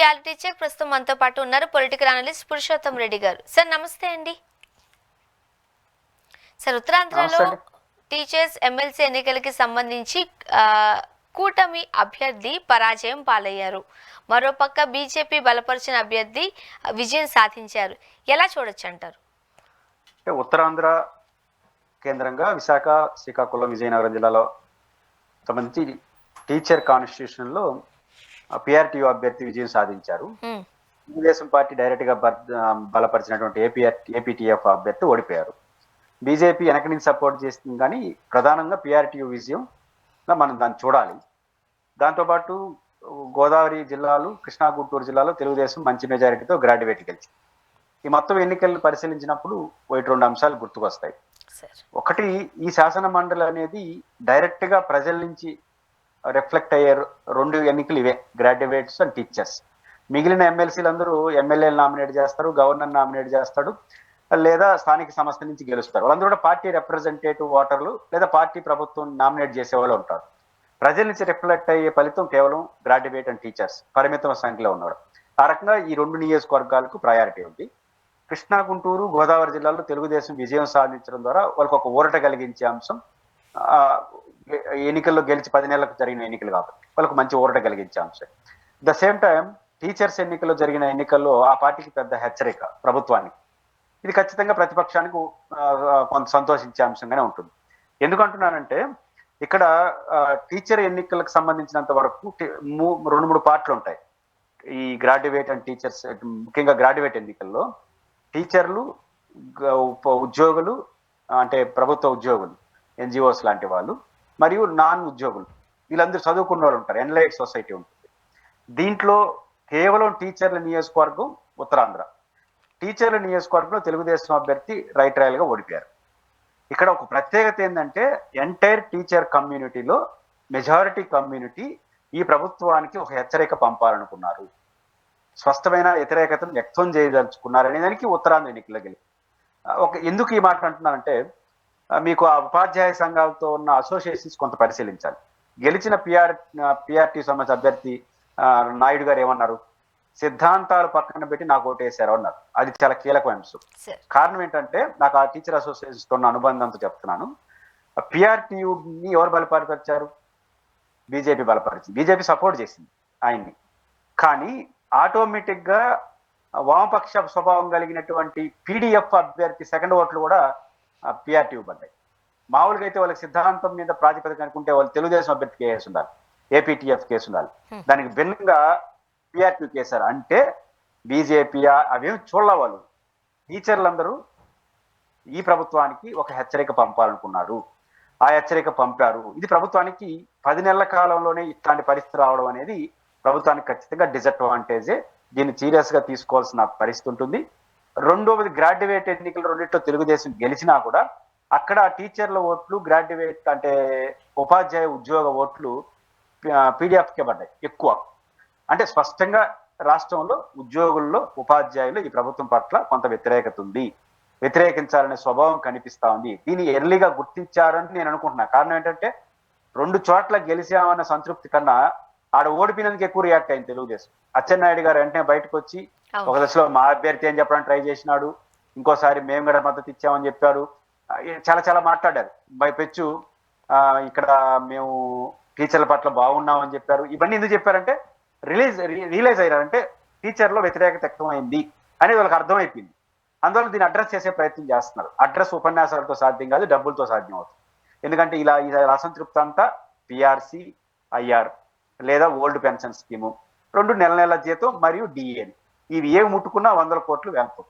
Reality check ప్రస్తుతం మనతో పాటు ఉన్నారు పొలిటికల్ అనలిస్ట్ పురుషోత్తం రెడ్డి గారు. సార్ నమస్తే అండి. సార్ ఉత్తరాంధ్రలో టీచర్స్ ఎమ్మెల్సీ ఎన్నికలకి సంబంధించి కూటమి అభ్యర్థి పరాజయం పాలయ్యారు. మరోపక్క బీజేపీ బలపరిచిన అభ్యర్థి విజయం సాధించారు. ఎలా చూడొచ్చు అంటారు? ఉత్తరాంధ్ర కేంద్రంగా విశాఖ, శ్రీకాకుళం, విజయనగరం జిల్లాలో సంబంధించి టీచర్ కాన్స్టిట్యూషన్ లో పిఆర్టీయూ అభ్యర్థి విజయం సాధించారు. తెలుగుదేశం పార్టీ డైరెక్ట్ గా బలపరిచినటువంటి ఏపీటీఎఫ్ అభ్యర్థి ఓడిపోయారు. బీజేపీ వెనక నుంచి సపోర్ట్ చేస్తుంది, కానీ ప్రధానంగా పిఆర్టీయూ విజయం మనం దాన్ని చూడాలి. దాంతోపాటు గోదావరి జిల్లాలు, కృష్ణా, గుంటూరు జిల్లాలో తెలుగుదేశం మంచి మెజారిటీతో గ్రాడ్యుయేట్ గెలిచింది. ఈ మొత్తం ఎన్నికలను పరిశీలించినప్పుడు ఒకటి రెండు అంశాలు గుర్తుకొస్తాయి. ఒకటి, ఈ శాసన మండలి అనేది డైరెక్ట్ గా ప్రజల నుంచి రిఫ్లెక్ట్ అయ్యే రెండు ఎన్నికలు ఇవే, గ్రాడ్యుయేట్స్ అండ్ టీచర్స్. మిగిలిన ఎమ్మెల్సీలు అందరూ ఎమ్మెల్యేలు నామినేట్ చేస్తారు, గవర్నర్ నామినేట్ చేస్తాడు, లేదా స్థానిక సంస్థ నుంచి గెలుస్తారు. వాళ్ళందరూ కూడా పార్టీ రిప్రజెంటేటివ్ ఓటర్లు లేదా పార్టీ ప్రభుత్వం నామినేట్ చేసే వాళ్ళు ఉంటారు. ప్రజల నుంచి రిఫ్లెక్ట్ అయ్యే ఫలితం కేవలం గ్రాడ్యుయేట్ అండ్ టీచర్స్ పరిమిత సంఖ్యలో ఉన్నారు. ఆ రకంగా ఈ రెండు నియోజకవర్గాలకు ప్రయారిటీ ఉంది. కృష్ణా, గుంటూరు, గోదావరి జిల్లాలో తెలుగుదేశం విజయం సాధించడం ద్వారా వాళ్ళకి ఒక ఊరట కలిగించే అంశం. ఎన్నికల్లో గెలిచి 10 నెలలకు జరిగిన ఎన్నికలు కాబట్టి వాళ్ళకు మంచి ఊరట కలిగించే అంశం. ద సేమ్ టైం టీచర్స్ ఎన్నికల్లో జరిగిన ఎన్నికల్లో ఆ పార్టీకి పెద్ద హెచ్చరిక ప్రభుత్వానికి. ఇది ఖచ్చితంగా ప్రతిపక్షానికి కొంత సంతోషించే అంశంగానే ఉంటుంది. ఎందుకంటున్నానంటే ఇక్కడ టీచర్ ఎన్నికలకు సంబంధించినంత వరకు 2-3 పార్ట్లు ఉంటాయి. ఈ గ్రాడ్యుయేట్ అండ్ టీచర్స్, ముఖ్యంగా గ్రాడ్యుయేట్ ఎన్నికల్లో టీచర్లు, ఉద్యోగులు అంటే ప్రభుత్వ ఉద్యోగులు, ఎన్జిఓస్ లాంటి వాళ్ళు, మరియు నాన్ ఉద్యోగులు, వీళ్ళందరూ చదువుకున్న వాళ్ళు ఉంటారు. ఎన్లైట్ సొసైటీ ఉంటుంది. దీంట్లో కేవలం టీచర్ల నియోజకవర్గం ఉత్తరాంధ్ర. టీచర్ల నియోజకవర్గంలో తెలుగుదేశం అభ్యర్థి రైట్ రాయల్గా ఓడిపోయారు. ఇక్కడ ఒక ప్రత్యేకత ఏంటంటే ఎంటైర్ టీచర్ కమ్యూనిటీలో మెజారిటీ కమ్యూనిటీ ఈ ప్రభుత్వానికి ఒక హెచ్చరిక పంపాలనుకున్నారు, స్పష్టమైన వ్యతిరేకతను వ్యక్తం చేయదలుచుకున్నారనే దానికి ఉత్తరాంధ్ర ఎన్నికల్లో గెలిపి. ఎందుకు ఈ మాట అంటున్నానంటే, మీకు ఆ ఉపాధ్యాయ సంఘాలతో ఉన్న అసోసియేషన్స్ కొంత పరిశీలించాలి. గెలిచిన పిఆర్టీ సంబంధించిన అభ్యర్థి నాయుడు గారు ఏమన్నారు, సిద్ధాంతాలు పక్కన పెట్టి నాకు ఓటేశారు అన్నారు. అది చాలా కీలకమైన అంశం. కారణం ఏంటంటే, నాకు ఆ టీచర్ అసోసియేషన్స్ తో ఉన్న అనుబంధంతో చెప్తున్నాను. పిఆర్టీయూని ఎవరు బలపరిచారు? బీజేపీ బలపరిచింది, బీజేపీ సపోర్ట్ చేసింది ఆయన్ని. కానీ ఆటోమేటిక్ గా వామపక్ష స్వభావం కలిగినటువంటి పీడిఎఫ్ అభ్యర్థి సెకండ్ ఓట్లు కూడా పిఆర్టీయూ పడ్డాయి. మామూలుగా అయితే వాళ్ళకి సిద్ధాంతం మీద ప్రాతిపదిక అనుకుంటే వాళ్ళు తెలుగుదేశం అభ్యర్థి కేసు ఉండాలి, ఏపీటీఎఫ్ కేసు ఉండాలి. దానికి భిన్నంగా పిఆర్టీయూ కేసారు. అంటే బీజేపీ అవేమి చూడాల, వాళ్ళు టీచర్లందరూ ఈ ప్రభుత్వానికి ఒక హెచ్చరిక పంపాలనుకున్నారు. ఆ హెచ్చరిక పంపారు. ఇది ప్రభుత్వానికి 10 నెలల కాలంలోనే ఇట్లాంటి పరిస్థితి రావడం అనేది ప్రభుత్వానికి ఖచ్చితంగా డిసడ్వాంటేజే. దీన్ని సీరియస్ గా తీసుకోవాల్సిన పరిస్థితి ఉంటుంది. రెండవది, గ్రాడ్యుయేట్ ఎన్నికలు రెండింటిలో తెలుగుదేశం గెలిచినా కూడా అక్కడ టీచర్ల ఓట్లు, గ్రాడ్యుయేట్ అంటే ఉపాధ్యాయ ఉద్యోగ ఓట్లు పీడిఎఫ్కే పడ్డాయి ఎక్కువ. అంటే స్పష్టంగా రాష్ట్రంలో ఉద్యోగుల్లో, ఉపాధ్యాయులు ఈ ప్రభుత్వం పట్ల కొంత వ్యతిరేకత ఉంది, వ్యతిరేకించాలనే స్వభావం కనిపిస్తా ఉంది. దీన్ని ఎర్లీగా గుర్తించారని నేను అనుకుంటున్నా. కారణం ఏంటంటే 2 చోట్ల గెలిచామన్న సంతృప్తి కన్నా ఆడ ఓడిపోయినందుకు ఎక్కువ రియాక్ట్ అయింది తెలుగుదేశం. అచ్చెన్నాయుడు గారు వెంటనే బయటకు వచ్చి ఒక దశలో మా అభ్యర్థి అని చెప్పడానికి ట్రై చేసినాడు, ఇంకోసారి మేము కూడా మద్దతు ఇచ్చామని చెప్పారు, చాలా చాలా మాట్లాడారు. పెచ్చు ఇక్కడ మేము టీచర్ల పట్ల బాగున్నామని చెప్పారు. ఇవన్నీ ఎందుకు చెప్పారంటే రియలైజ్ అయ్యారంటే టీచర్లో వ్యతిరేకత వ్యక్తమైంది అనేది వాళ్ళకి అర్థమైపోయింది. అందువల్ల దీన్ని అడ్రస్ చేసే ప్రయత్నం చేస్తున్నారు. అడ్రస్ ఉపన్యాసాలతో సాధ్యం కాదు, డబ్బులతో సాధ్యం అవుతుంది. ఎందుకంటే ఇలా అసంతృప్తి అంతా పిఆర్సీ, ఐఆర్ లేదా ఓల్డ్ పెన్షన్ స్కీము, 2 నెల జీతం మరియు డిఏని, ఇవి ఏవి ముట్టుకున్నా 100 కోట్లు వెళ్తాం.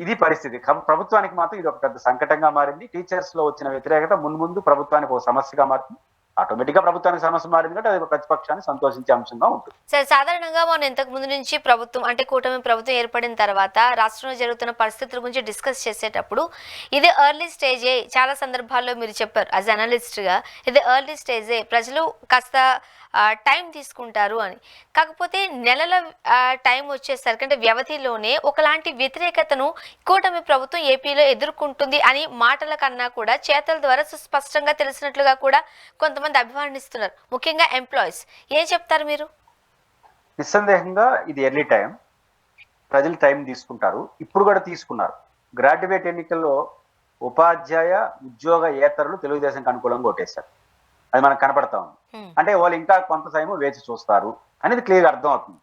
ఇది పరిస్థితి. ప్రభుత్వానికి మాత్రం ఇది ఒక పెద్ద సంకటంగా మారింది. టీచర్స్ లో వచ్చిన వ్యతిరేకత ముందు ప్రభుత్వానికి ఒక సమస్యగా మారింది. ఆటోమేటిక్ గా ప్రభుత్వానికి సమస్య మారింది కాబట్టి అది ప్రతిపక్షాన్ని సంతోషించే అంశంగా ఉంటుంది. సార్, సాధారణంగా మనం ఇంతకు ముందు నుంచి ప్రభుత్వం అంటే కూటమి ప్రభుత్వం ఏర్పడిన తర్వాత రాష్ట్రంలో జరుగుతున్న పరిస్థితుల గురించి డిస్కస్ చేసేటప్పుడు ఇది ఎర్లీ స్టేజే, చాలా సందర్భాల్లో మీరు చెప్పారు యాజ్ అనలిస్ట్ గా, ఇది ఎర్లీ స్టేజే, ప్రజలు కాస్త టైం తీసుకుంటారు అని. కాకపోతే నెలల టైం వచ్చేసరికి అంటే వ్యవధిలోనే ఒకలాంటి వ్యతిరేకతను కూటమి ప్రభుత్వం ఏపీలో ఎదుర్కొంటుంది అని మాటల కన్నా కూడా చేతల ద్వారా సుస్పష్టంగా తెలిసినట్లుగా కూడా కొంతమంది అభివర్ణిస్తున్నారు, ముఖ్యంగా ఎంప్లాయీస్. ఏం చెప్తారు మీరు? నిస్సందేహంగా ఇది ఎర్లీ టైం, ప్రజలు టైం తీసుకుంటారు, ఇప్పుడు కూడా తీసుకున్నారు. గ్రాడ్యుయేట్ ఎన్నికల్లో ఉపాధ్యాయ ఉద్యోగ ఏతరులు తెలుగుదేశంకి అనుకూలంగా ఓటేశారు, అది మనకు కనపడతా ఉంది. అంటే వాళ్ళు ఇంకా కొంత టైం వేచి చూస్తారు అనేది క్లియర్గా అర్థం అవుతుంది.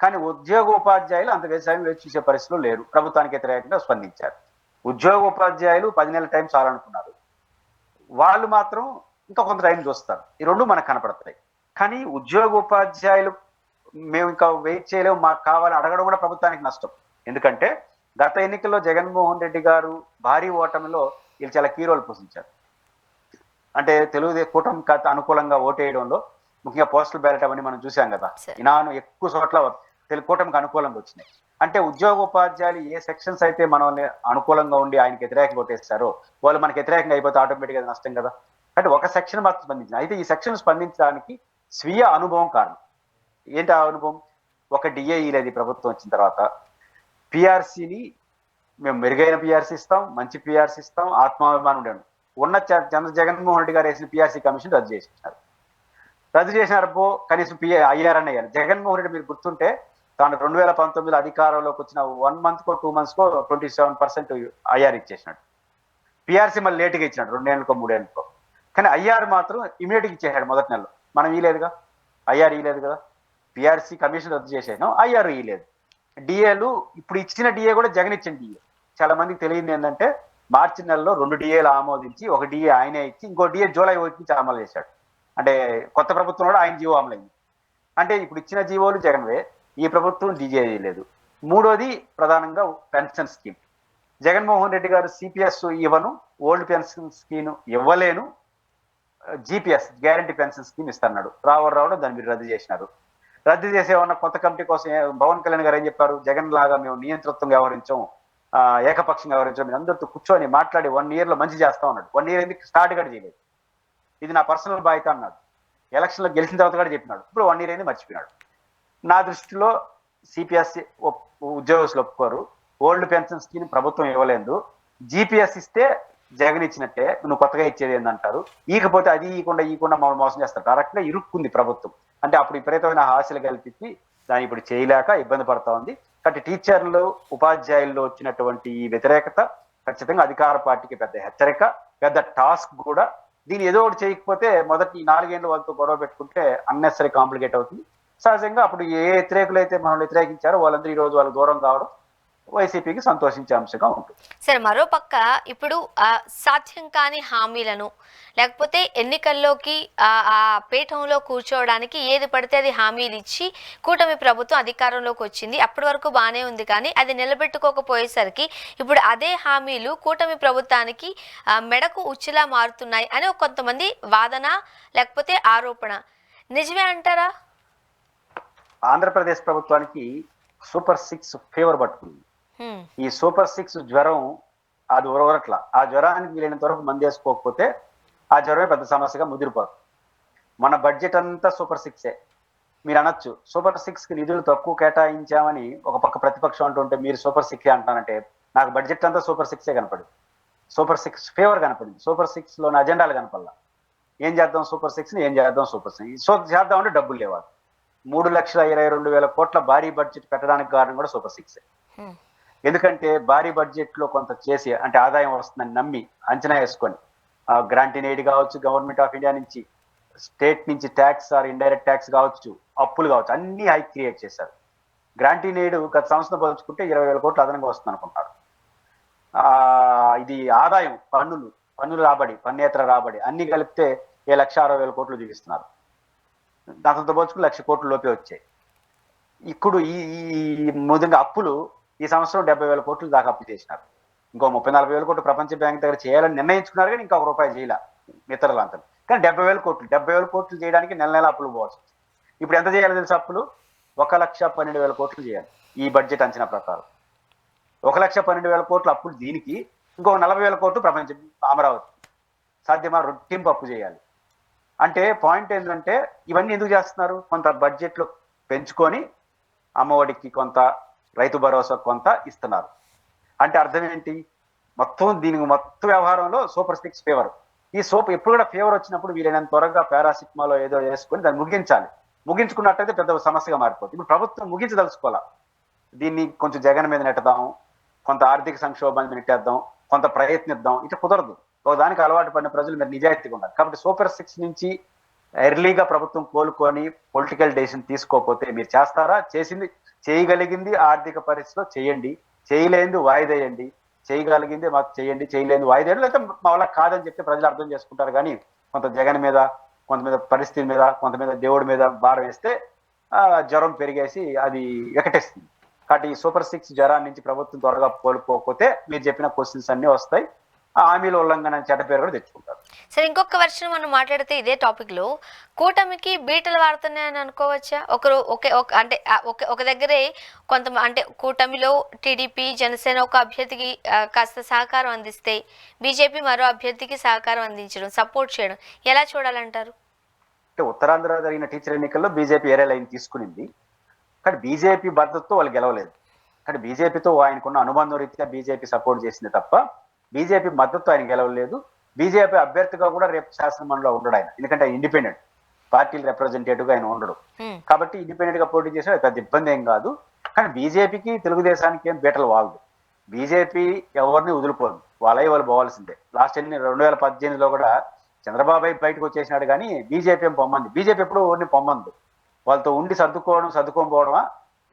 కానీ ఉద్యోగ ఉపాధ్యాయులు అంత వేచి చూసే పరిస్థితులు లేరు, ప్రభుత్వానికి వ్యతిరేకంగా స్పందించారు. ఉద్యోగ ఉపాధ్యాయులు 10 నెలల టైం చాలనుకున్నారు, వాళ్ళు మాత్రం ఇంకా కొంత టైం చూస్తారు. ఈ రెండు మనకు కనపడతాయి. కానీ ఉద్యోగ ఉపాధ్యాయులు మేము ఇంకా వెయిట్ చేయలేము, మాకు కావాలని అడగడం కూడా ప్రభుత్వానికి నష్టం. ఎందుకంటే గత ఎన్నికల్లో జగన్మోహన్ రెడ్డి గారు భారీ ఓటమిలో వీళ్ళు చాలా కీ రోల్ పోషించారు. అంటే కూటమి అనుకూలంగా ఓటేయడంలో ముఖ్యంగా పోస్టల్ బ్యాలెట్ అవన్నీ మనం చూసాం కదా, ఇనాను ఎక్కువ చోట్ల కూటమికి అనుకూలంగా వచ్చినాయి. అంటే ఉద్యోగ ఉపాధ్యాయులు ఏ సెక్షన్స్ అయితే మనల్ని అనుకూలంగా ఉండి ఆయనకి వ్యతిరేకంగా ఓటేస్తారో వాళ్ళు మనకి వ్యతిరేకంగా అయిపోతే ఆటోమేటిక్గా నష్టం కదా. అంటే ఒక సెక్షన్ మాత్రం స్పందించింది. అయితే ఈ సెక్షన్ స్పందించడానికి స్వీయ అనుభవం కారణం. ఏంటి ఆ అనుభవం? ఒక డిఏఈ లేదు ప్రభుత్వం వచ్చిన తర్వాత, పిఆర్సీని మేము మెరుగైన పిఆర్సీ ఇస్తాం, మంచి పిఆర్సీ ఇస్తాం, ఆత్మాభిమానం ఉండేది. ఉన్న జగన్మోహన్ రెడ్డి గారు వేసిన పిఆర్సీ కమిషన్ రద్దు చేసినారు. కనీసం ఐఆర్ అని అయ్యారు. జగన్మోహన్ రెడ్డి మీరు గుర్తుంటే తాను 2019 అధికారంలోకి వచ్చిన 1 month కో 2 months కో 27% ఐఆర్ ఇచ్చేసినాడు. పిఆర్సీ మళ్ళీ లేటుగా ఇచ్చినాడు, 2 ఏళ్ళకో 3 ఏళ్ళకో. కానీ ఐఆర్ మాత్రం ఇమీడియట్గా ఇచ్చేసాడు మొదటి నెలలో. మనం ఇలేదుగా, ఐఆర్ ఇలేదు కదా. పిఆర్సీ కమిషన్ రద్దు చేసేసాం, ఐఆర్ ఇలేదు. డిఏలు ఇప్పుడు ఇచ్చిన డిఏ కూడా జగన్ ఇచ్చిన డిఏ. చాలా మందికి తెలియదు ఏంటంటే మార్చి నెలలో 2 డిఏలు ఆమోదించి ఒక డిఏ ఆయనే ఇచ్చి ఇంకో డిఏ జూలై 1 నుంచి అమలు చేశాడు. అంటే కొత్త ప్రభుత్వం కూడా ఆయన జీవో అమలైంది. అంటే ఇప్పుడు ఇచ్చిన జీవోలు జగన్వే, ఈ ప్రభుత్వం డిజే చేయలేదు. మూడోది ప్రధానంగా పెన్షన్ స్కీమ్. జగన్మోహన్ రెడ్డి గారు సిపిఎస్ ఇవ్వను, ఓల్డ్ పెన్షన్ స్కీమ్ ఇవ్వలేను, జిపిఎస్ గ్యారంటీ పెన్షన్ స్కీమ్ ఇస్తున్నాడు. రావడం దాన్ని మీరు రద్దు చేసినారు. రద్దు చేసేవన్న కొత్త కమిటీ కోసం పవన్ కళ్యాణ్ గారు ఏం చెప్పారు? జగన్ లాగా మేము నియంతృత్వంగా వ్యవహరించాం, ఏకపక్షంగా వ్యవహరించాం, మీరు అందరితో కూర్చొని మాట్లాడి 1 year లో మంచి చేస్తాం అన్నాడు. 1 year ఎందుకు స్టార్ట్ కూడా చేయలేదు. ఇది నా పర్సనల్ బాధ్యత అన్నాడు. ఎలక్షన్లో గెలిచిన తర్వాత కూడా చెప్పినాడు. ఇప్పుడు 1 year అయింది, మర్చిపోయినాడు. నా దృష్టిలో సిపిఎస్ ఉద్యోగస్తులు ఒప్పుకోరు, ఓల్డ్ పెన్షన్ స్కీమ్ ప్రభుత్వం ఇవ్వలేదు, జిపిఎస్ ఇస్తే జగన్ ఇచ్చినట్టే, నువ్వు కొత్తగా ఇచ్చేది ఏందంటారు. ఈకపోతే అది ఈకుండా మమ్మల్ని మోసం చేస్తారు. కరెక్ట్ గా ఇరుక్కుంది ప్రభుత్వం. అంటే అప్పుడు విపరీతమైన ఆశలు కల్పించి దాన్ని ఇప్పుడు చేయలేక ఇబ్బంది పడతా ఉంది. కాబట్టి టీచర్లు ఉపాధ్యాయుల్లో వచ్చినటువంటి ఈ వ్యతిరేకత ఖచ్చితంగా అధికార పార్టీకి పెద్ద హెచ్చరిక, పెద్ద టాస్క్ కూడా. దీన్ని ఏదో ఒకటి చేయకపోతే మొదటి 4 ఏళ్ళు వాళ్ళతో గొడవ పెట్టుకుంటే అన్నెసరీ కాంప్లికేట్ అవుతుంది. సహజంగా అప్పుడు ఏ వ్యతిరేకులు అయితే మనల్ని వ్యతిరేకించారో వాళ్ళందరూ ఈ రోజు వాళ్ళకి దూరం కావడం వైసీపీకి సంతోషించే అంశంగా ఉంటుంది. సరే, మరో పక్క ఇప్పుడు సాధ్యం కాని హామీలను లేకపోతే ఎన్నికల్లోకి ఆ పీఠంలో కూర్చోవడానికి ఏది పడితే అది హామీలు ఇచ్చి కూటమి ప్రభుత్వం అధికారంలోకి వచ్చింది. అప్పటి వరకు బాగానే ఉంది, కానీ అది నిలబెట్టుకోకపోయేసరికి ఇప్పుడు అదే హామీలు కూటమి ప్రభుత్వానికి మెడకు ఉచ్చులా మారుతున్నాయి అని కొంతమంది వాదన లేకపోతే ఆరోపణ. నిజమే అంటారా? ఆంధ్రప్రదేశ్ ప్రభుత్వానికి సూపర్ 6 ఫీవర్ పట్టుకుంది. ఈ సూపర్ 6 జ్వరం అది ఉరవరట్ల. ఆ జ్వరానికి వీలైనంత వరకు మంది వేసుకోకపోతే ఆ జ్వరమే పెద్ద సమస్యగా ముదిరిపోతుంది. మన బడ్జెట్ అంతా సూపర్ 6ఏ. మీరు అనొచ్చు సూపర్ 6కి నిధులు తక్కువ కేటాయించామని ఒక పక్క ప్రతిపక్షం అంటుంటే మీరు సూపర్ 6 అంటానంటే, నాకు బడ్జెట్ అంతా సూపర్ 6ఏ కనపడింది. సూపర్ 6 ఫీవర్ కనపడింది. సూపర్ 6లోని అజెండాలు కనపడలా. ఏం చేద్దాం సూపర్ 6ని, ఏం చేద్దాం సూపర్ 6 చేద్దామంటే డబ్బులు లేవాలి. 3,22,000 కోట్ల భారీ బడ్జెట్ పెట్టడానికి కారణం కూడా సూపర్ 6ఏ. ఎందుకంటే భారీ బడ్జెట్ లో కొంత చేసి అంటే ఆదాయం వస్తుందని నమ్మి అంచనా వేసుకొని గ్రాంట్ ఇన్ ఎయిడ్ కావచ్చు, గవర్నమెంట్ ఆఫ్ ఇండియా నుంచి, స్టేట్ నుంచి ట్యాక్స్ ఆర్ ఇండైరెక్ట్ ట్యాక్స్ కావచ్చు, అప్పులు కావచ్చు, అన్ని హైక్ క్రియేట్ చేశారు. గ్రాంట్ ఇన్ ఎయిడ్ గత సంవత్సరం పోల్చుకుంటే 20,000 కోట్లు అదనంగా వస్తుంది అనుకుంటారు. ఇది ఆదాయం, పన్నులు రాబడి, పన్నేతర రాబడి అన్ని కలిపితే 1,60,000 కోట్లు చూపిస్తున్నారు. దాంతో పోల్చుకుని 1,00,000 కోట్ల లోపే వచ్చాయి. ఇప్పుడు ఈ ముదంగా అప్పులు ఈ సంవత్సరం 70,000 కోట్లు దాకా అప్పు చేసినారు. ఇంకో 30,000-40,000 కోట్లు ప్రపంచ బ్యాంక్ దగ్గర చేయాలని నిర్ణయించుకున్నారు, కానీ ఇంకా ₹1 చేయాల ఇతరులంతా. కానీ 70,000 కోట్లు చేయడానికి నెల అప్పులు పోవచ్చు. ఇప్పుడు ఎంత చేయాలో తెలుసు అప్పులు? 1,12,000 కోట్లు చేయాలి ఈ బడ్జెట్ అంచనా ప్రకారం. 1,12,000 కోట్ల అప్పులు దీనికి, ఇంకో 40,000 కోట్లు ప్రపంచ అమరావతి. సాధ్యమా? రొట్టింపు అప్పు చేయాలి. అంటే పాయింట్ ఏంటంటే ఇవన్నీ ఎందుకు చేస్తున్నారు? కొంత బడ్జెట్లో పెంచుకొని అమ్మఒడికి కొంత, రైతు భరోసా కొంత ఇస్తున్నారు. అంటే అర్థం ఏంటి? మొత్తం వ్యవహారంలో సూపర్ 6 ఫీవర్. ఈ ఎప్పుడు కూడా ఫీవర్ వచ్చినప్పుడు వీలైనంత త్వరగా పారాసిటమాల్ ఏదో వేసుకొని దాన్ని ముగించాలి. ముగించుకున్నట్టయితే పెద్ద సమస్యగా మారిపోతుంది. ఇప్పుడు ప్రభుత్వం ముగించదలుచుకోవాలా, దీన్ని కొంచెం జగన్ మీద నెట్టదాం, కొంత ఆర్థిక సంక్షోభాన్ని నెట్టేద్దాం, కొంత ప్రయత్నిద్దాం, ఇట్లా కుదరదు. ఒక దానికి అలవాటు పడిన ప్రజలు మీరు నిజాయితీగా ఉండాలి. కాబట్టి సూపర్ 6 నుంచి ఎర్లీగా ప్రభుత్వం కోలుకొని పొలిటికల్ డెసిషన్ తీసుకోకపోతే మీరు చేస్తారా? చేసింది చేయగలిగింది ఆర్థిక పరిస్థితిలో చేయండి, చేయలేనిది వాయిదేయండి, చేయగలిగింది మాకు చేయండి, చేయలేని వాయిదేయండి, లేకపోతే మా వల్ల కాదని చెప్పి ప్రజలు అర్థం చేసుకుంటారు. కానీ కొంత జగన్ మీద, కొంత మీద పరిస్థితి మీద, కొంత మీద దేవుడి మీద భారం వేస్తే జ్వరం పెరిగేసి అది ఎకటేస్తుంది. కాబట్టి ఈ సూపర్ 6 జ్వరాన్ని నుంచి ప్రభుత్వం త్వరగా కోల్పోకపోతే మీరు చెప్పిన క్వశ్చన్స్ అన్ని వస్తాయి, హామీల ఉల్లంఘన చెడ్డ పేరు కూడా తెచ్చుకుంటారు. సరే, ఇంకొక వర్షన్ మనం మాట్లాడితే ఇదే టాపిక్ లో కూటమికి బీటలు వాడుతున్నాయని అనుకోవచ్చా? ఒకరు అంటే ఒక దగ్గరే కొంత అంటే కూటమిలో టీడీపీ జనసేన ఒక అభ్యర్థికి కాస్త సహకారం అందిస్తే బీజేపీ మరో అభ్యర్థికి సహకారం అందించడం, సపోర్ట్ చేయడం ఎలా చూడాలంటారు? అంటే ఉత్తరాంధ్ర జరిగిన టీచర్ ఎన్నికల్లో బీజేపీ ఏరే లైన్ తీసుకునింది, కానీ బీజేపీ భద్రతతో వాళ్ళు గెలవలేదు. కానీ బీజేపీతో ఆయనకున్న అనుబంధం రీత్యా బీజేపీ సపోర్ట్ చేసింది తప్ప బీజేపీ మద్దతు ఆయన గెలవలేదు. బీజేపీ అభ్యర్థిగా కూడా రేపు శాసనమండలిలో ఉండడు ఆయన, ఎందుకంటే ఇండిపెండెంట్ పార్టీల రిప్రజెంటేటివ్ గా ఆయన ఉండడు. కాబట్టి ఇండిపెండెంట్ గా పోటీ చేసే పెద్ద ఇబ్బంది ఏం కాదు. కానీ బీజేపీకి తెలుగుదేశానికి ఏం బీటలు వాళ్ళదు. బీజేపీ ఎవరిని వదులుకోదు, వాళ్ళవి వాళ్ళు పోవాల్సిందే. లాస్ట్ 2018లో కూడా చంద్రబాబు బయటకు వచ్చేసినాడు, కానీ బీజేపీ ఏం పొమ్మంది. బీజేపీ ఎప్పుడు ఎవరిని పొమ్మందు, వాళ్ళతో ఉండి సర్దుకోకపోవడమా,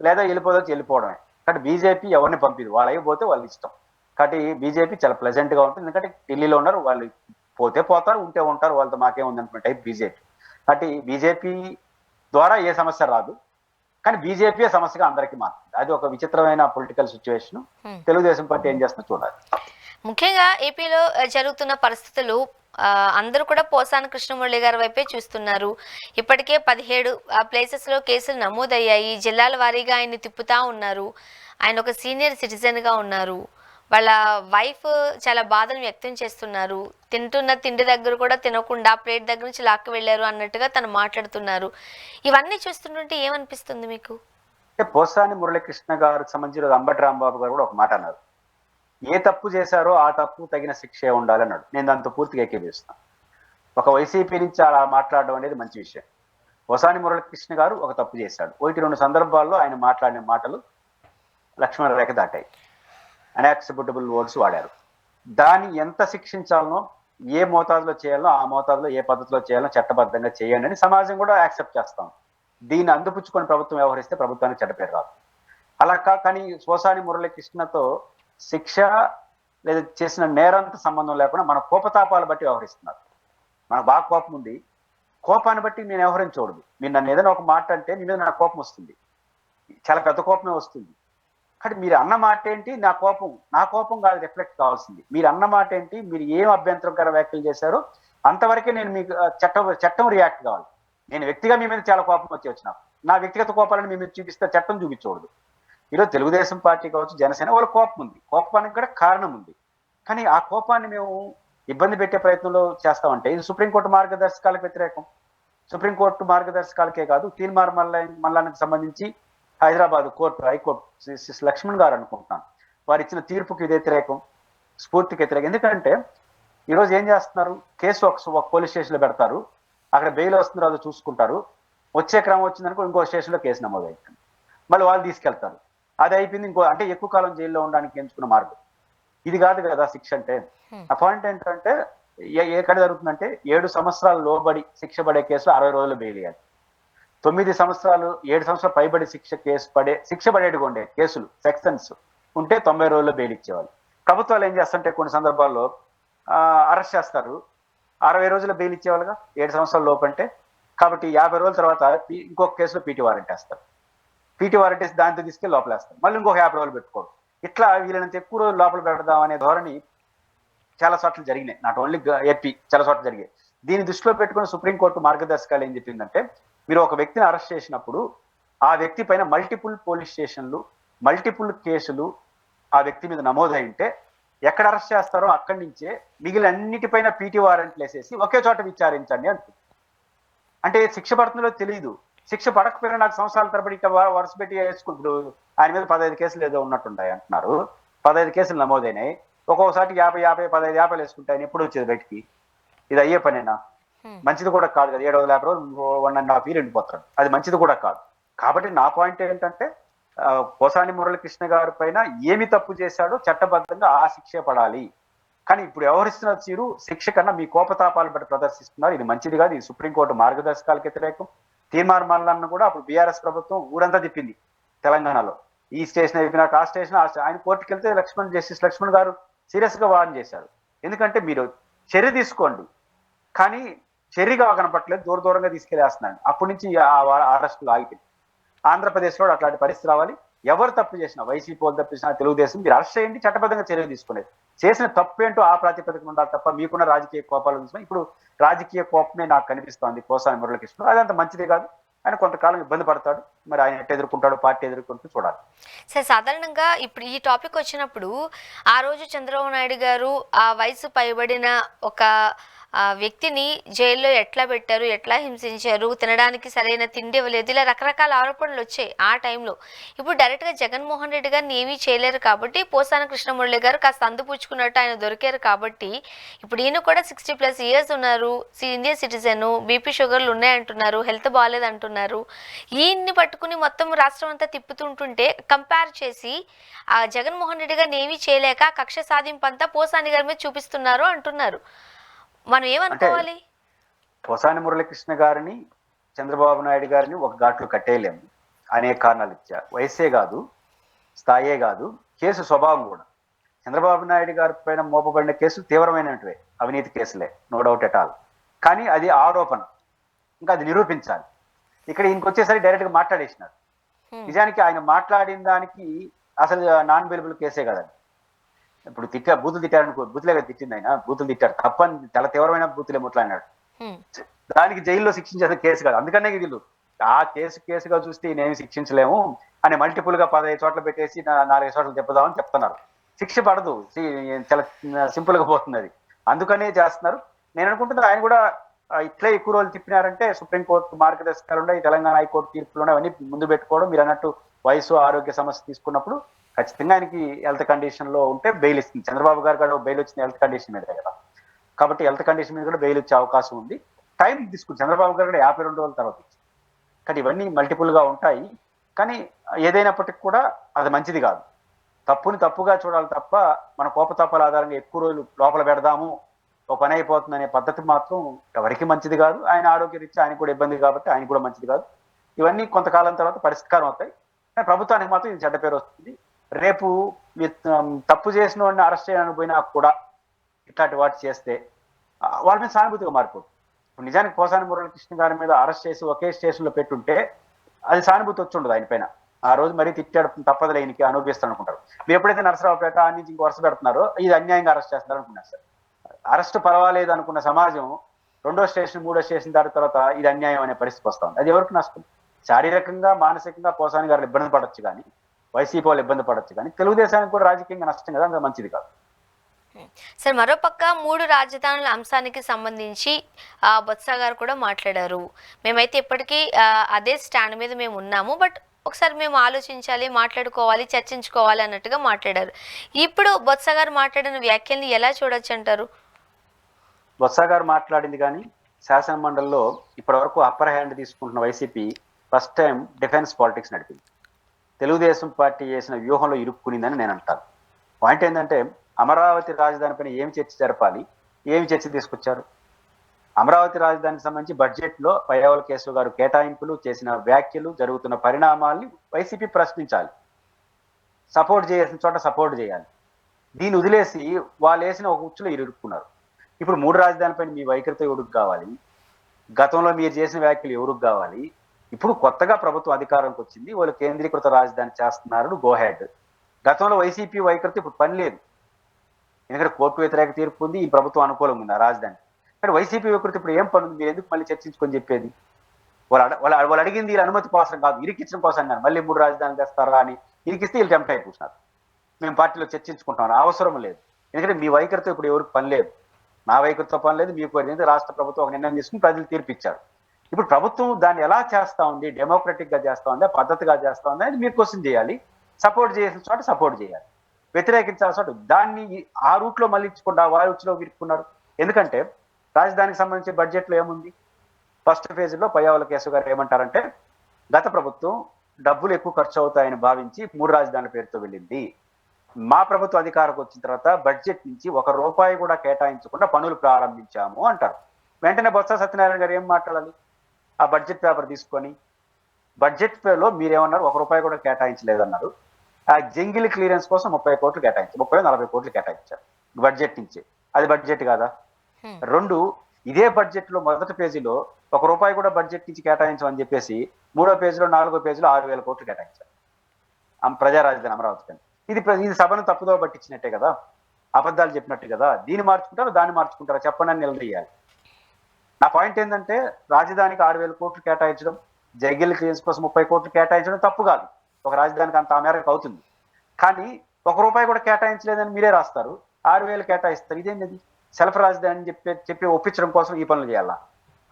లేదా వెళ్ళిపోవచ్చు వెళ్ళిపోవడమే. కానీ బీజేపీ ఎవరిని పంపిదు, వాళ్ళవి పోతే వాళ్ళ ఇష్టం. కాబట్టి బీజేపీ చాలా ప్లెజెంట్ గా ఉంటుంది, ఎందుకంటే ఢిల్లీలో ఉన్నారు, వాళ్ళు పోతే పోతారు, ఉంటే ఉంటారు, వాళ్ళతో మాకేముంది అనుకున్న టైప్ బీజేపీ. కాబట్టి బీజేపీ ద్వారా ఏ సమస్య రాదు, కానీ బీజేపీ సమస్యగా అందరికీ మారుతుంది. అది ఒక విచిత్రమైన పొలిటికల్ సిచ్యువేషన్. తెలుగుదేశం పార్టీ ఏం చేస్తుందో చూడాలి. ముఖ్యంగా ఏపీలో జరుగుతున్న పరిస్థితులు అందరూ కూడా పోసాని కృష్ణమురళి గారి వైపే చూస్తున్నారు. ఇప్పటికే 17 ప్లేసెస్ లో కేసులు నమోదయ్యాయి. జిల్లాల వారీగా ఆయన్ని తిప్పుతా ఉన్నారు. ఆయన ఒక సీనియర్ సిటిజన్ గా ఉన్నారు. వాళ్ళ వైఫ్ చాలా బాధను వ్యక్తం చేస్తున్నారు. తింటున్న తిండి దగ్గర కూడా తినకుండా ప్లేట్ దగ్గర నుంచి లాక్కు వెళ్ళారు అన్నట్టుగా తను మాట్లాడుతున్నారు. ఇవన్నీ చూస్తుంటే ఏమనిపిస్తుంది మీకు? పోసాని మురళీకృష్ణ గారికి సంబంధించిన అంబటి రాంబాబు గారు కూడా ఒక మాట అన్నారు, ఏ తప్పు చేశారో ఆ తప్పు తగిన శిక్షే ఉండాలన్నాడు. నేను దాంతో పూర్తిగా ఏకీభవిస్తాను. ఒక వైసీపీ నుంచి అలా మాట్లాడడం అనేది మంచి విషయం. పోసాని మురళీకృష్ణ గారు ఒక తప్పు చేశాడు. 1-2 సందర్భాల్లో ఆయన మాట్లాడిన మాటలు లక్ష్మణ రేఖ దాటాయి, అన్యాక్సెప్టబుల్ వర్డ్స్ వాడారు. దాన్ని ఎంత శిక్షించాలనో, ఏ మోతాదులో చేయాలో ఆ మోతాదులో ఏ పద్ధతిలో చేయాలో చట్టబద్ధంగా చేయండి అని సమాజం కూడా యాక్సెప్ట్ చేస్తాం. దీన్ని అందిపుచ్చుకొని ప్రభుత్వం వ్యవహరిస్తే ప్రభుత్వానికి చెడ్డ పేరు రాదు. అలా కానీ పోసాని మురళీకృష్ణతో శిక్ష లేదా చేసిన నేరంతో సంబంధం లేకుండా మన కోపతాపాలు బట్టి వ్యవహరిస్తున్నారు. మనకు బాగా కోపం ఉంది, కోపాన్ని బట్టి నేను వ్యవహరించకూడదు. మీరు నన్ను ఏదైనా ఒక మాట అంటే నీ మీద నాకు కోపం వస్తుంది, చాలా పెద్ద కోపమే వస్తుంది. కానీ మీరు అన్న మాట ఏంటి, నా కోపం కాదు రిఫ్లెక్ట్ కావాల్సింది. మీరు అన్న మాట ఏంటి, మీరు ఏం అభ్యంతరకర వ్యాఖ్యలు చేశారో అంతవరకే నేను మీకు చట్టం రియాక్ట్ కావాలి. నేను వ్యక్తిగా మీ మీద చాలా కోపం వచ్చిన నా వ్యక్తిగత కోపాలను మీ మీద చూపిస్తే చట్టం చూపించకూడదు. ఈరోజు తెలుగుదేశం పార్టీ కావచ్చు, జనసేన, వాళ్ళ కోపం ఉంది, కోపానికి కూడా కారణం ఉంది. కానీ ఆ కోపాన్ని మేము ఇబ్బంది పెట్టే ప్రయత్నంలో చేస్తామంటే ఇది సుప్రీంకోర్టు మార్గదర్శకాలకు వ్యతిరేకం. సుప్రీంకోర్టు మార్గదర్శకాలకే కాదు, తీన్మార్ మల్లానికి సంబంధించి హైదరాబాద్ కోర్టు, హైకోర్టు లక్ష్మణ్ గారు అనుకుంటున్నాను, వారు ఇచ్చిన తీర్పుకి వ్యతిరేకం, స్ఫూర్తికి వ్యతిరేకం. ఎందుకంటే ఈరోజు ఏం చేస్తున్నారు, కేసు ఒక పోలీస్ స్టేషన్లో పెడతారు, అక్కడ బెయిల్ వస్తుంది, అది చూసుకుంటారు, వచ్చే క్రమం వచ్చిందనుకో ఇంకో స్టేషన్లో కేసు నమోదు అవుతుంది, మళ్ళీ వాళ్ళు తీసుకెళ్తారు, అది అయిపోయింది, అంటే ఎక్కువ కాలం జైల్లో ఉండడానికి ఎంచుకున్న మార్గం ఇది కాదు కదా శిక్ష అంటే. ఆ పాయింట్ ఏంటంటే ఎక్కడ జరుగుతుందంటే 7 సంవత్సరాలు లోబడి శిక్ష పడే కేసులో 60 రోజులు బెయిల్ ఇవ్వాలి. 9 సంవత్సరాలు 7 సంవత్సరాలు పైబడి శిక్ష పడేట్టుగా ఉండే కేసులు సెక్షన్స్ ఉంటే 90 రోజుల్లో బెయిల్ ఇచ్చేవాళ్ళు. ప్రభుత్వాలు ఏం చేస్తుంటే కొన్ని సందర్భాల్లో అరెస్ట్ చేస్తారు, 60 రోజుల్లో బెయిల్ ఇచ్చేవాళ్ళుగా 7 సంవత్సరాల లోపు అంటే. కాబట్టి 50 రోజుల తర్వాత ఇంకొక కేసులో పీటీ వారెంట్ వేస్తారు, పీటీ వారెంట్ వేసి దాంతో తీసుకెళ్ళి లోపలేస్తారు, మళ్ళీ ఇంకొక 50 రోజులు పెట్టుకోవడం. ఇట్లా వీళ్ళనంత ఎక్కువ రోజులు లోపల పెడదాం అనే ధోరణి చాలా చోట్ల జరిగినాయి, నాట్ ఓన్లీ ఏపీ, చాలా చోట్ల జరిగాయి. దీన్ని దృష్టిలో పెట్టుకుని సుప్రీంకోర్టు మార్గదర్శకాలు ఏం చెప్పిందంటే, మీరు ఒక వ్యక్తిని అరెస్ట్ చేసినప్పుడు ఆ వ్యక్తి పైన మల్టిపుల్ పోలీస్ స్టేషన్లు, మల్టిపుల్ కేసులు ఆ వ్యక్తి మీద నమోదై ఉంటే ఎక్కడ అరెస్ట్ చేస్తారో అక్కడి నుంచే మిగిలిన అన్నిటిపైన పీటీ వారెంట్లు వేసేసి ఒకే చోట విచారించండి అంటుంది. అంటే శిక్ష పడుతుందో తెలియదు, శిక్ష పడకపోయినా నాకు సంవత్సరాల తరబడి వరుస పెట్టి వేసుకుంటారు. ఆయన మీద 15 కేసులు ఏదో ఉన్నట్టుంటాయి అంటున్నారు, 15 కేసులు నమోదైనాయి, ఒక్కొక్కసారి 50, 15 వేసుకుంటాయని ఎప్పుడు వచ్చేది బయటికి? ఇది అయ్యే పనేనా? మంచిది కూడా కాదు కదా. 750 రోజులు 1.5 year ఎండిపోతాడు, అది మంచిది కూడా కాదు. కాబట్టి నా పాయింట్ ఏంటంటే పోసాని మురళీకృష్ణ గారి పైన ఏమి తప్పు చేశాడో చట్టబద్ధంగా ఆ శిక్షే పడాలి. కానీ ఇప్పుడు వ్యవహరిస్తున్న తీరు శిక్ష కన్నా మీ కోపతాపాలు బట్టి ప్రదర్శిస్తున్నారు. ఇది మంచిది కాదు. ఇది సుప్రీంకోర్టు మార్గదర్శకాలకు వ్యతిరేకం. తీర్మార్ మల్లన్న కూడా అప్పుడు బీఆర్ఎస్ ప్రభుత్వం ఊరంతా తిప్పింది తెలంగాణలో. ఈ స్టేషన్ అయిపోయినాక ఆ స్టేషన్, ఆయన కోర్టుకి వెళ్తే జస్టిస్ లక్ష్మణ్ గారు సీరియస్ గా వార్న్ చేశారు. ఎందుకంటే మీరు చర్య తీసుకోండి, కానీ చర్యగా కనపట్లేదు, దూరంగా తీసుకెళ్లేస్తున్నాడు. అప్పటి నుంచి ఆ అరెస్టులు ఆగిపోయింది. ఆంధ్రప్రదేశ్లో అట్లాంటి పరిస్థితి రావాలి. ఎవరు తప్పు చేసినా, వైసీపీ వాళ్ళు తప్పు చేసినా, తెలుగుదేశం, మీరు అరెస్ట్ చేయండి, చట్టబద్ధంగా చర్యలు తీసుకునేది. చేసిన తప్పు ఏంటో ఆ ప్రాతిపదికన ఉండాలి తప్ప మీకున్న రాజకీయ కోపాలు చూసినా ఇప్పుడు రాజకీయ కోపమే నాకు కనిపిస్తోంది పోసాని మురళీకృష్ణ. అదంత మంచిది కాదు. ఆయన కొంతకాలం ఇబ్బంది పడతాడు. మరి ఆయన ఎట్టు ఎదుర్కొంటాడు, పార్టీ ఎదుర్కొంటూ చూడాలి. సార్, సాధారణంగా ఇప్పుడు ఈ టాపిక్ వచ్చినప్పుడు ఆ రోజు చంద్రబాబు నాయుడు గారు ఆ వయసు పైబడిన ఒక వ్యక్తిని జైల్లో ఎట్లా పెట్టారు, ఎట్లా హింసించారు, తినడానికి సరైన తిండి ఇవ్వలేదు, ఇలా రకరకాల ఆరోపణలు వచ్చాయి ఆ టైంలో. ఇప్పుడు డైరెక్ట్గా జగన్మోహన్ రెడ్డి గారిని ఏమీ చేయలేరు కాబట్టి పోసాని కృష్ణమురళి గారు కాస్త అందుపుచ్చుకున్నట్టు ఆయన దొరికారు కాబట్టి ఇప్పుడు ఈయన కూడా 60+ years ఉన్నారు, ఇండియన్ సిటిజన్, బీపీ షుగర్లు ఉన్నాయంటున్నారు, హెల్త్ బాగాలేదు అంటున్నారు. ఈయన్ని పట్టుకుని మొత్తం రాష్ట్రం అంతా తిప్పుతుంటుంటే కంపేర్ చేసి ఆ జగన్మోహన్ రెడ్డి గారిని ఏమీ చేయలేక కక్ష సాధింపు అంతా పోసాని గారి మీద చూపిస్తున్నారు అంటున్నారు. మనం ఏమనుకోవాలి? పోసాని మురళీకృష్ణ గారిని, చంద్రబాబు నాయుడు గారిని ఒక ఘాట్లో కట్టేయలేము. అనేక కారణాలు ఇచ్చా. వయసే కాదు, స్థాయే కాదు, కేసు స్వభావం కూడా. చంద్రబాబు నాయుడు గారి పైన మోపబడిన కేసులు తీవ్రమైనటివే, అవినీతి కేసులే, నో డౌట్ ఎట్ ఆల్. కానీ అది ఆరోపణ, ఇంకా అది నిరూపించాలి. ఇక్కడ ఈయనకి వచ్చేసరికి డైరెక్ట్గా మాట్లాడేసినారు. నిజానికి ఆయన మాట్లాడిన దానికి అసలు నాన్ బెయిలబుల్ కేసే కదండి. ఇప్పుడు బూతులు తిట్టారనుకో, బూతులే కదా తిట్టింది ఆయన, బూతులు తిట్టారు తప్పని, చాలా తీవ్రమైన బూతులే ముట్లాడినాడు. దానికి జైల్లో శిక్షించేది కేసు కాదు. అందుకనే వీళ్ళు ఆ కేసుగా చూస్తే నేనేమి శిక్షించలేము అని మల్టిపుల్ గా 15 చోట్ల పెట్టేసి 4 చోట్ల చెప్పుదామని చెప్తున్నారు. శిక్ష పడదు, చాలా సింపుల్ గా పోతుంది అది. అందుకనే చేస్తున్నారు. నేను అనుకుంటున్నా ఆయన కూడా ఇట్లే ఎక్కువ రోజులు తిప్పినారంటే సుప్రీంకోర్టు మార్గదర్శకాలు ఉన్నాయి, తెలంగాణ హైకోర్టు తీర్పులు ఉన్నాయి, అవన్నీ ముందు పెట్టుకోవడం. మీరు అన్నట్టు వయసు, ఆరోగ్య సమస్య తీసుకున్నప్పుడు ఖచ్చితంగా ఆయనకి హెల్త్ కండిషన్ లో ఉంటే బెయిల్ ఇస్తుంది. చంద్రబాబు గారు కూడా బెయిల్ వచ్చింది హెల్త్ కండిషన్ మీద కదా. కాబట్టి హెల్త్ కండిషన్ మీద కూడా బెయిల్ వచ్చే అవకాశం ఉంది. టైం తీసుకుంది. చంద్రబాబు గారు కూడా 52 రోజుల తర్వాత ఇచ్చింది. కానీ ఇవన్నీ మల్టిపుల్ గా ఉంటాయి. కానీ ఏదైనప్పటికీ కూడా అది మంచిది కాదు. తప్పుని తప్పుగా చూడాలి తప్ప మన కోపతాపాల ఆధారంగా ఎక్కువ రోజులు లోపల పెడదాము, ఒక పని అయిపోతుంది అనే పద్ధతి మాత్రం ఎవరికి మంచిది కాదు. ఆయన ఆరోగ్య రీత్యా ఆయన కూడా ఇబ్బంది కాబట్టి ఆయన కూడా మంచిది కాదు. ఇవన్నీ కొంతకాలం తర్వాత పరిష్కారం అవుతాయి. కానీ ప్రభుత్వానికి మాత్రం ఇది చెడ్డ పేరు వస్తుంది. రేపు తప్పు చేసిన వాడిని అరెస్ట్ చేయడానికి పోయినా కూడా ఇట్లాంటి వాటి చేస్తే వాళ్ళ మీద సానుభూతిగా మారిపోతుంది. ఇప్పుడు నిజానికి పోసాని మురళీకృష్ణ గారి మీద అరెస్ట్ చేసి ఒకే స్టేషన్లో పెట్టుంటే అది సానుభూతి వచ్చి ఉండదు ఆయన పైన. ఆ రోజు మరీ తిట్టాడు, తప్పదులే ఈయనకి అనుభవిస్తాను అనుకుంటారు. మీరు ఎప్పుడైతే నరసరావుపేట ఆ నుంచి ఇంకో వరుస పెడుతున్నారో ఇది అన్యాయంగా అరెస్ట్ చేస్తారు అనుకున్నారు సార్. అరెస్ట్ పర్వాలేదు అనుకున్న సమాజం 2వ స్టేషన్ 3వ స్టేషన్ దాటిన తర్వాత ఇది అన్యాయం అనే పరిస్థితి వస్తుంది. అది ఎవరికి నష్టం? శారీరకంగా, మానసికంగా పోసాని గారు ఇబ్బంది పడొచ్చు, కానీ వైసీపీ వాళ్ళు ఇబ్బంది పడొచ్చు, కానీ తెలుగుదేశానికి కూడా రాజకీయంగా నష్టం కదా, అంత మంచిది కాదు. సార్, మరోపక్క 3 రాజధానుల అంశానికి సంబంధించి బొత్స గారు కూడా మాట్లాడారు. మేమైతే ఇప్పటికీ అదే స్టాండ్ మీద మేము ఉన్నాము, బట్ ఒకసారి మేము ఆలోచించాలి, మాట్లాడుకోవాలి, చర్చించుకోవాలి అన్నట్టుగా మాట్లాడారు. ఇప్పుడు బొత్స గారు మాట్లాడిన వ్యాఖ్యల్ని ఎలా చూడొచ్చు అంటారు? బొత్స గారు మాట్లాడింది కానీ శాసన మండలిలో ఇప్పటి వరకు అప్పర్ హ్యాండ్ తీసుకుంటున్న YCP first time defence politics నడిపింది. తెలుగుదేశం పార్టీ చేసిన వ్యూహంలో ఇరుక్కునిందని నేను అంటాను. పాయింట్ ఏంటంటే అమరావతి రాజధాని పైన ఏమి చర్చ జరపాలి, ఏమి చర్చ తీసుకొచ్చారు? అమరావతి రాజధానికి సంబంధించి బడ్జెట్లో పయ్యావుల కేశవ్ గారు కేటాయింపులు చేసిన వ్యాఖ్యలు, జరుగుతున్న పరిణామాల్ని వైసీపీ ప్రశ్నించాలి. సపోర్ట్ చేయాల్సిన చోట సపోర్ట్ చేయాలి. దీన్ని వదిలేసి వాళ్ళు వేసిన ఒక ఉచ్చులో ఇరుక్కున్నారు. ఇప్పుడు 3 రాజధానిపైన మీ వైఖరితో ఎవరికి కావాలి? గతంలో మీరు చేసిన వ్యాఖ్యలు ఎవరికి కావాలి? ఇప్పుడు కొత్తగా ప్రభుత్వం అధికారంకి వచ్చింది, వాళ్ళు కేంద్రీకృత రాజధాని చేస్తున్నారు, గో హెడ్. గతంలో వైసీపీ వైఖరితో ఇప్పుడు పని లేదు, ఎందుకంటే కోర్టు వ్యతిరేక తీర్పు ఉంది, ఈ ప్రభుత్వం అనుకూలంగా ఉంది ఆ రాజధాని. కానీ వైసీపీ వైఖరితో ఇప్పుడు ఏం పని ఉంది? మీరు ఎందుకు మళ్ళీ చర్చించుకొని చెప్పేది? వాళ్ళు అడిగింది వీళ్ళ అనుమతి కోసం కాదు, ఇరికించడం కోసం అన్నారు. మళ్ళీ 3 రాజధానులు తెస్తారా అని ఇరికిస్తే వీళ్ళు టెంప్ట్ అయిపోతున్నారు. మేము పార్టీలో చర్చించుకుంటాం, అవసరం లేదు. ఎందుకంటే మీ వైఖరితో ఇప్పుడు ఎవరికి పని లేదు, నా వైఖరితో పని లేదు, మీకు రాష్ట్ర ప్రభుత్వం ఒక నిర్ణయం తీసుకుని ప్రజలు తీర్పిచ్చారు. ఇప్పుడు ప్రభుత్వం దాన్ని ఎలా చేస్తా ఉంది? డెమోక్రటిక్ గా చేస్తా ఉందా, పద్ధతిగా చేస్తా ఉందా? అది మీరు క్వశ్చన్ చేయాలి. సపోర్ట్ చేయాల్సిన చోట సపోర్ట్ చేయాలి, వ్యతిరేకించాల్సిన చోట దాన్ని ఆ రూట్లో మళ్ళీ ఇచ్చకుండా వాళ్ళ ఉచ్చులో విరుక్కున్నారు. ఎందుకంటే రాజధానికి సంబంధించి బడ్జెట్లో ఏముంది? ఫస్ట్ ఫేజ్లో పయ్యావుల కేశవ్ గారు ఏమంటారంటే, గత ప్రభుత్వం డబ్బులు ఎక్కువ ఖర్చు అవుతాయని భావించి 3 రాజధానుల పేరుతో వెళ్ళింది. మా ప్రభుత్వం అధికారకు వచ్చిన తర్వాత బడ్జెట్ నుంచి ₹1 కూడా కేటాయించకుండా పనులు ప్రారంభించాము అంటారు. వెంటనే బొత్స సత్యనారాయణ గారు ఏం మాట్లాడాలి? ఆ బడ్జెట్ పేపర్ తీసుకొని, బడ్జెట్ లో మీరేమన్నారు? ₹1 కూడా కేటాయించలేదన్నారు. ఆ జంగిల్ క్లియరెన్స్ కోసం 30 కోట్లు కేటాయించారు, 30-40 కోట్లు కేటాయించారు బడ్జెట్ నుంచి. అది బడ్జెట్ కాదా? 2, ఇదే బడ్జెట్ లో మొదటి పేజీలో ₹1 కూడా బడ్జెట్ నుంచి కేటాయించమని చెప్పేసి 3వ పేజీలో 4వ పేజీలో 6,000 కోట్లు కేటాయించారు ప్రజా రాజధాని అమరావతి. ఇది సభను తప్పుదో పట్టించినట్టే కదా, అబద్ధాలు చెప్పినట్టు కదా. దీన్ని మార్చుకుంటారా దాన్ని మార్చుకుంటారా చెప్పండి అని నిలదీయాలి. నా పాయింట్ ఏంటంటే, రాజధానికి 6,000 కోట్లు కేటాయించడం, జంగిల్ క్లియరెన్స్ కోసం 30 కోట్లు కేటాయించడం తప్పు కాదు. ఒక రాజధానికి అంత మేరకు అవుతుంది. కానీ ₹1 కూడా కేటాయించలేదని మీరే రాస్తారు, 6,000 కేటాయిస్తారు. ఇదేంటి? సెల్ఫ్ రాజధాని చెప్పి ఒప్పించడం కోసం ఈ పనులు చేయాలా?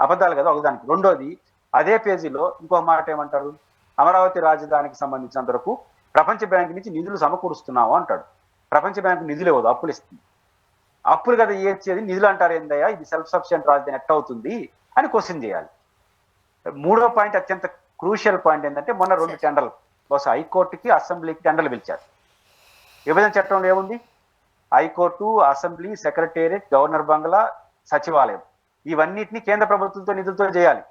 అబద్ధాలు కదా ఒకదానికి. రెండోది, అదే పేజీలో ఇంకో మాట ఏమంటారు? అమరావతి రాజధానికి సంబంధించినంత వరకు ప్రపంచ బ్యాంక్ నుంచి నిధులు సమకూరుస్తున్నాము అంటాడు. ప్రపంచ బ్యాంకు నిధులు ఇవ్వదు, అప్పులు ఇస్తుంది. అప్పులు కదా ఇచ్చేది, నిధులు అంటారు ఏందయ్యా? ఇది సెల్ఫ్ సఫిషియెంట్ రాజధాని ఎట్ట అవుతుంది అని క్వశ్చన్ చేయాలి. 3వ పాయింట్, అత్యంత క్రూషియల్ పాయింట్ ఏంటంటే, మొన్న 2 టెండర్లు, బహుశా హైకోర్టుకి అసెంబ్లీకి టెండర్లు పిలిచారు. విభజన చట్టంలో ఏముంది? హైకోర్టు, అసెంబ్లీ, సెక్రటేరియట్, గవర్నర్ బంగ్లా, సచివాలయం, ఇవన్నిటిని కేంద్ర ప్రభుత్వంతో నిధులతో చేయాలి.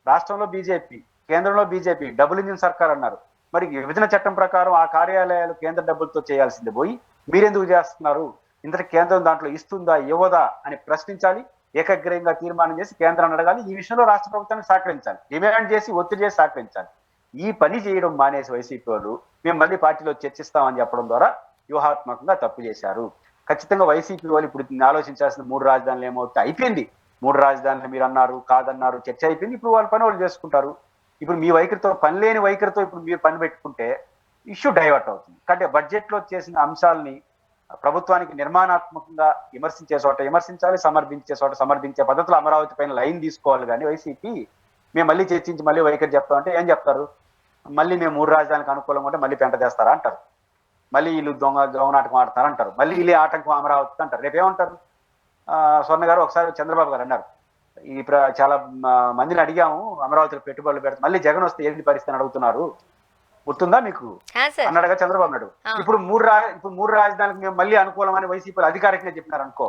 రాష్ట్రంలో బీజేపీ, కేంద్రంలో బీజేపీ, డబుల్ ఇంజిన్ సర్కార్ అన్నారు. మరి విభజన చట్టం ప్రకారం ఆ కార్యాలయాలు కేంద్ర డబ్బులతో చేయాల్సింది పోయి మీరెందుకు చేస్తున్నారు? ఇంతటి కేంద్రం దాంట్లో ఇస్తుందా ఇవ్వదా అని ప్రశ్నించాలి. ఏకగ్రీయంగా తీర్మానం చేసి కేంద్రాన్ని అడగాలి. ఈ విషయంలో రాష్ట్ర ప్రభుత్వాన్ని సహకరించాలి, డిమాండ్ చేసి ఒత్తిడి చేసి సహకరించాలి. ఈ పని చేయడం మానేసి వైసీపీ వాళ్ళు మేము మళ్ళీ పార్టీలో చర్చిస్తామని చెప్పడం ద్వారా వ్యూహాత్మకంగా తప్పు చేశారు. ఖచ్చితంగా వైసీపీ వాళ్ళు ఇప్పుడు ఆలోచించాల్సిన 3 రాజధానులు ఏమవుతాయి? అయిపోయింది. 3 రాజధానులు మీరు అన్నారు, కాదన్నారు, చర్చ అయిపోయింది. ఇప్పుడు వాళ్ళ పని వాళ్ళు చేసుకుంటారు. ఇప్పుడు మీ వైఖరితో, పని లేని వైఖరితో ఇప్పుడు మీరు పని పెట్టుకుంటే ఇష్యూ డైవర్ట్ అవుతుంది. కాబట్టి బడ్జెట్ లో చేసిన అంశాలని ప్రభుత్వానికి నిర్మాణాత్మకంగా విమర్శించే చోట విమర్శించాలి, సమర్థించే చోట సమర్థించే పద్ధతిలో అమరావతి పైన లైన్ తీసుకోవాలి. కానీ వైసీపీ మేము మళ్ళీ చర్చించి మళ్ళీ వైఖరి చెప్తామంటే ఏం చెప్తారు? మళ్ళీ మేము 3 రాజధానికి అనుకూలంగా ఉంటే మళ్ళీ పెంట చేస్తారా అంటారు. మళ్ళీ వీళ్ళు దొంగ నాటకం ఆడతారు అంటారు. మళ్ళీ వీళ్ళే ఆటంకం అమరావతి అంటారు. రేపేమంటారు? స్వర్ణ గారు ఒకసారి చంద్రబాబు గారు అన్నారు, చాలా మందిని అడిగాము అమరావతిలో పెట్టుబడులు పెడతాం, మళ్ళీ జగన్ వస్తే ఏంటి పరిస్థితి అడుగుతున్నారు, గుర్తుందా మీకు అన్నాడుగా చంద్రబాబు నాయుడు. ఇప్పుడు 3 రాజధానికి మేము మళ్ళీ అనుకూలమని వైసీపీ అధికారికంగా చెప్పినారు అనుకో,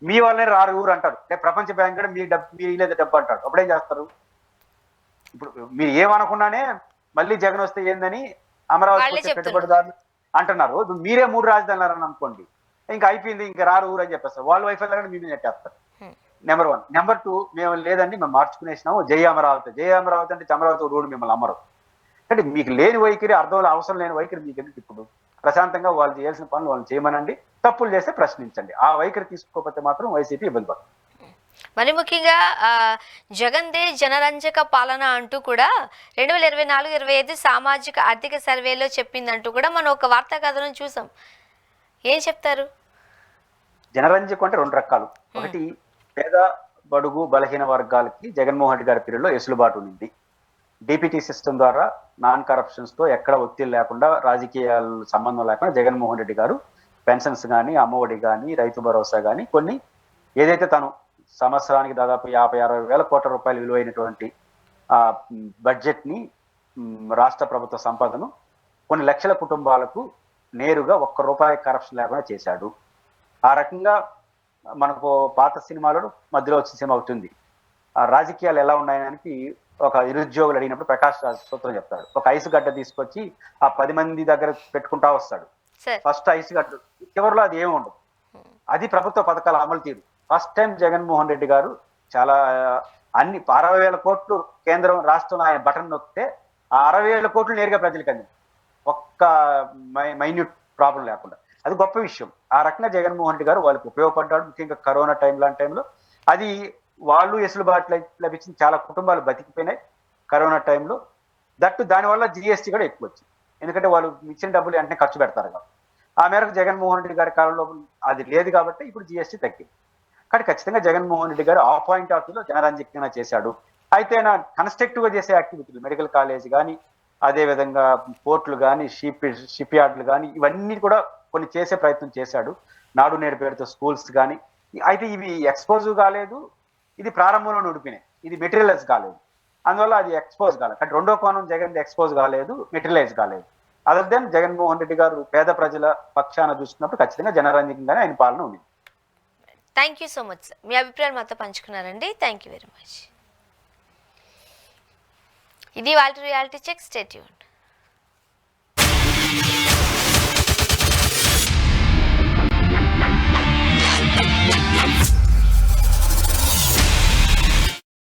మీ వాళ్ళనే రారు ఊరు అంటారు. ప్రపంచ బ్యాంక్ కూడా మీరు ఇలేద డబ్బు అంటారు. అప్పుడేం చేస్తారు? ఇప్పుడు మీరు ఏమనుకున్నానే మళ్ళీ జగన్ వస్తే ఏందని అమరావతి పెట్టుబడిదారులు అంటున్నారు. మీరే 3 రాజధానులు అనుకోండి, ఇంకా అయిపోయింది, ఇంకా రారు ఊరు అని చెప్పేస్తారు. వాళ్ళ వైఫల్యాన్ని మీ మీద నెట్టేస్తారు. నెంబర్ 1. నెంబర్ 2, మేము లేదండి మేము మార్చుకునేసినాము, జై అమరావతి. జై అమరావతి అంటే అమరావతి రోడ్డు మిమ్మల్ని అమ్మరు. అంటే మీకు లేని వైఖరి, అర్థంలో అవసరం లేని వైఖరి మీకు ఎందుకు? ఇప్పుడు ప్రశాంతంగా వాళ్ళు చేయాల్సిన పనులు వాళ్ళు చేయమనండి, తప్పులు చేస్తే ప్రశ్నించండి. ఆ వైఖరి తీసుకోకపోతే మాత్రం వైసీపీ ఇబ్బంది పడుతుంది. మరి ముఖ్యంగా జగన్దే జనరంజక పాలన అంటూ కూడా 2024-25 సామాజిక ఆర్థిక సర్వేలో చెప్పిందంటూ కూడా మనం ఒక వార్తా కథనం చూసాం. ఏం చెప్తారు? జనరంజకం అంటే 2 రకాలు. ఒకటి, పేద బడుగు బలహీన వర్గాలకి జగన్మోహన్ రెడ్డి గారి పీరియడ్లో ఎసులుబాటు ఉంది. డిపిటీ సిస్టమ్ ద్వారా నాన్ కరప్షన్స్ తో ఎక్కడ ఒత్తిడి లేకుండా, రాజకీయాల సంబంధం లేకుండా జగన్మోహన్ రెడ్డి గారు పెన్షన్స్ కానీ, అమ్మఒడి కానీ, రైతు భరోసా కానీ, కొన్ని ఏదైతే తను సంవత్సరానికి దాదాపు 50-60 వేల కోట్ల రూపాయలు విలువైనటువంటి బడ్జెట్ ని, రాష్ట్ర ప్రభుత్వ సంపదను కొన్ని లక్షల కుటుంబాలకు నేరుగా ₹1 కరప్షన్ లేకుండా చేశాడు. ఆ రకంగా మనకు పాత సినిమాలో మధ్యలో వచ్చిన సినిమా అవుతుంది, ఆ రాజకీయాలు ఎలా ఉన్నాయడానికి ఒక నిరుద్యోగులు అడిగినప్పుడు ప్రకాష్ రాజ్ సూత్రం చెప్తాడు. ఒక ఐసు గడ్డ తీసుకొచ్చి ఆ 10 మంది దగ్గర పెట్టుకుంటా వస్తాడు. ఫస్ట్ ఐసు గడ్డ, చివరిలో అది ఏమి ఉండదు. అది ప్రభుత్వ పథకాల అమలు తీరు. ఫస్ట్ టైం జగన్మోహన్ రెడ్డి గారు చాలా అన్ని 60,000 కోట్లు కేంద్రం రాష్ట్రంలో ఆయన బటన్ నొక్కితే ఆ 60,000 కోట్లు నేరుగా ప్రజలకు అంది, ఒక్క మైన్యూట్ ప్రాబ్లం లేకుండా. అది గొప్ప విషయం. ఆ రకంగా జగన్మోహన్ రెడ్డి గారు వాళ్ళకి ఉపయోగపడ్డాడు. ముఖ్యంగా కరోనా లాంటి టైంలో అది వాళ్ళు ఎసులుబాటు లభించిన చాలా కుటుంబాలు బతికిపోయినాయి కరోనా టైంలో. దట్టు దానివల్ల జిఎస్టీ కూడా ఎక్కువ వచ్చింది, ఎందుకంటే వాళ్ళు ఇచ్చిన డబ్బులు వెంటనే ఖర్చు పెడతారు కాబట్టి. ఆ మేరకు జగన్మోహన్ రెడ్డి గారి కాలంలో అది లేదు కాబట్టి ఇప్పుడు జిఎస్టీ తగ్గింది. కానీ ఖచ్చితంగా జగన్మోహన్ రెడ్డి గారు ఆ పాయింట్ ఆఫ్ వ్యూలో జనరంజకంగా చేశాడు. అయితే నా కన్స్ట్రక్టివ్ గా చేసే యాక్టివిటీలు, మెడికల్ కాలేజ్ కానీ, అదేవిధంగా పోర్టులు కానీ, షిప్ యార్డులు కానీ, ఇవన్నీ కూడా కొన్ని చేసే ప్రయత్నం చేశాడు. నాడు నేడు పేరుతో స్కూల్స్ కానీ. అయితే ఇవి ఎక్స్పోజ్ కాలేదు, ఇది ప్రారంభంలో ఉడిపినాయి, ఇది మెటీరియలైజ్ కాలేదు, అందువల్ల అది ఎక్స్పోజ్ కాలేదు. అంటే రెండో కోణం జగన్ ఎక్స్పోజ్ కాలేదు, మెటీరియలైజ్ కాలేదు. అదర్ దెన్ జగన్మోహన్ రెడ్డి గారు పేద ప్రజల పక్షాన చూసుకున్నప్పుడు ఖచ్చితంగా జనరంజకంగానే ఆయన పాలన ఉంది. Thank you so much sir, మీ అభిప్రాయాలు మాతో పంచుకున్నారండి. Thank you very much. ఇది వాళ్ళ రియాలిటీ చెక్. Stay tuned.